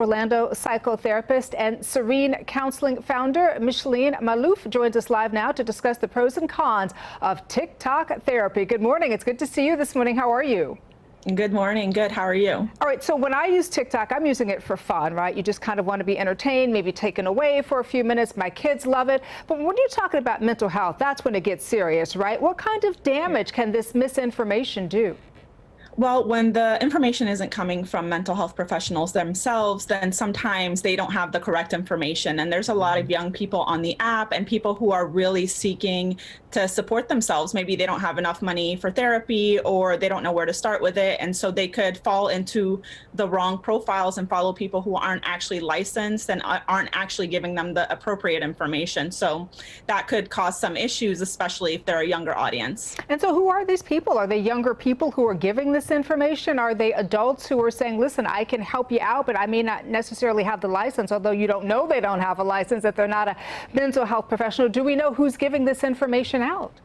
Orlando psychotherapist and Serene Counseling founder Micheline Maalouf joins us live now to discuss the pros and cons of TikTok therapy. Good morning. It's good to see you this morning. How are you? Good morning. Good. How are you? All right. So when I use TikTok, I'm using it for fun, right? You just kind of want to be entertained, maybe taken away for a few minutes. My kids love it. But when you're talking about mental health, that's when it gets serious, right? What kind of damage can this misinformation do? Well, when the information isn't coming from mental health professionals themselves, then sometimes they don't have the correct information. And there's a lot of young people on the app and people who are really seeking to support themselves. Maybe they don't have enough money for therapy or they don't know where to start with it. And so they could fall into the wrong profiles and follow people who aren't actually licensed and aren't actually giving them the appropriate information. So that could cause some issues, especially if they're a younger audience. And so who are these people? Are they younger people who are giving this information? Are they adults who are saying, listen, I can help you out, but I may not necessarily have the license, although you don't know they don't have a license, that they're not a mental health professional? Do we know who's giving this information out?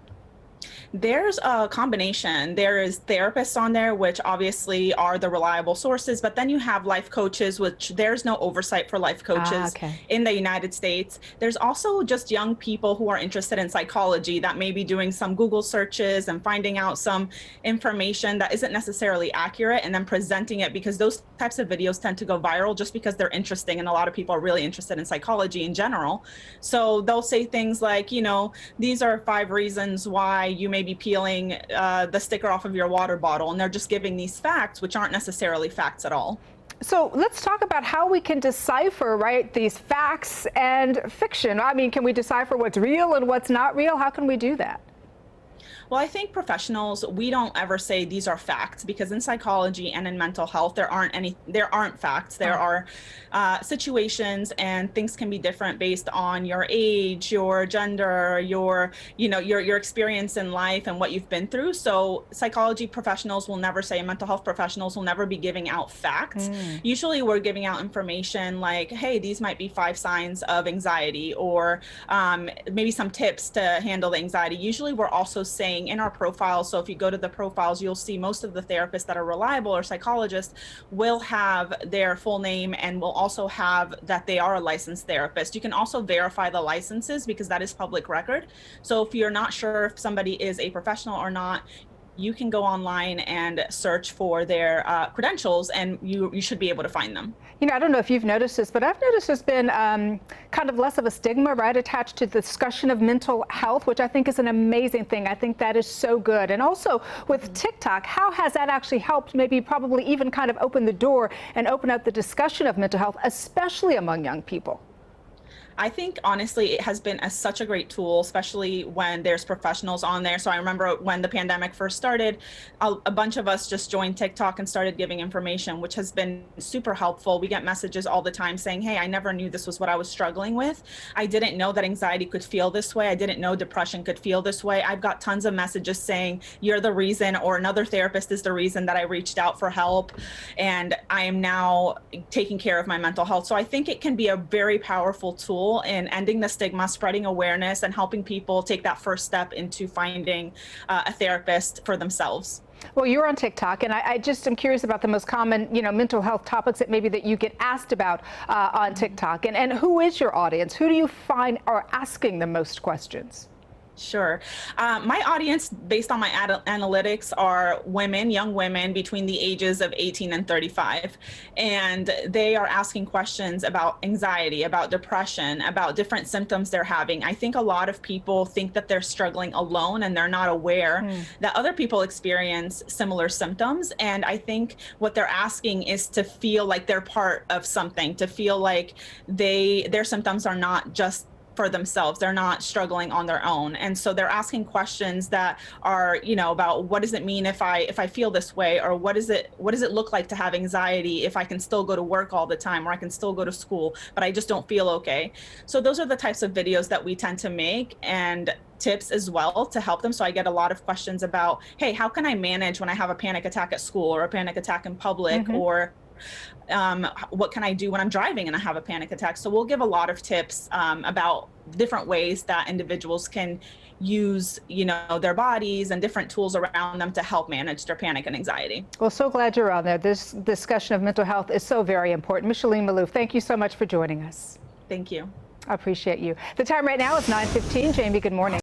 There's a combination. There is therapists on there, which obviously are the reliable sources, but then you have life coaches, which there's no oversight for life coaches in the United States. There's also just young people who are interested in psychology that may be doing some Google searches and finding out some information that isn't necessarily accurate and then presenting it, because those types of videos tend to go viral just because they're interesting. And a lot of people are really interested in psychology in general. So they'll say things like, you know, these are 5 reasons why you may be peeling the sticker off of your water bottle, and they're just giving these facts which aren't necessarily facts at all. So let's talk about how we can decipher, right, these facts and fiction. I mean, can we decipher what's real and what's not real? How can we do that? Well, I think professionals, we don't ever say these are facts, because in psychology and in mental health, there aren't facts. There are situations, and things can be different based on your age, your gender, your experience in life and what you've been through. So psychology professionals will never say, mental health professionals will never be giving out facts. Usually we're giving out information like, hey, these might be 5 signs of anxiety, or maybe some tips to handle the anxiety. Usually we're also saying in our profiles, so if you go to the profiles, you'll see most of the therapists that are reliable or psychologists will have their full name and will also have that they are a licensed therapist. You can also verify the licenses because that is public record. So if you're not sure if somebody is a professional or not, you can go online and search for their credentials, and you should be able to find them. You know, I don't know if you've noticed this, but I've noticed there's been kind of less of a stigma, right, attached to the discussion of mental health, which I think is an amazing thing. I think that is so good. And also with TikTok, how has that actually helped maybe probably even kind of open the door and open up the discussion of mental health, especially among young people? I think, honestly, it has been such a great tool, especially when there's professionals on there. So I remember when the pandemic first started, a bunch of us just joined TikTok and started giving information, which has been super helpful. We get messages all the time saying, hey, I never knew this was what I was struggling with. I didn't know that anxiety could feel this way. I didn't know depression could feel this way. I've got tons of messages saying, you're the reason, or another therapist is the reason that I reached out for help, and I am now taking care of my mental health. So I think it can be a very powerful tool in ending the stigma, spreading awareness, and helping people take that first step into finding a therapist for themselves. Well, you're on TikTok, and I just am curious about the most common, mental health topics that you get asked about on TikTok. And who is your audience? Who do you find are asking the most questions? Sure. My audience, based on my analytics, are women, young women between the ages of 18 and 35. And they are asking questions about anxiety, about depression, about different symptoms they're having. I think a lot of people think that they're struggling alone, and they're not aware that other people experience similar symptoms. And I think what they're asking is to feel like they're part of something, to feel like their symptoms are not just for themselves. They're not struggling on their own. And so they're asking questions that are, about what does it mean if I feel this way, or what does it look like to have anxiety if I can still go to work all the time, or I can still go to school, but I just don't feel okay. So those are the types of videos that we tend to make, and tips as well to help them. So I get a lot of questions about, hey, how can I manage when I have a panic attack at school, or a panic attack in public, or What can I do when I'm driving and I have a panic attack? So we'll give a lot of tips about different ways that individuals can use, their bodies and different tools around them to help manage their panic and anxiety. Well, so glad you're on there. This discussion of mental health is so very important. Micheline Maloof, thank you so much for joining us. Thank you. I appreciate you. The time right now is 9:15. Jamie, good morning.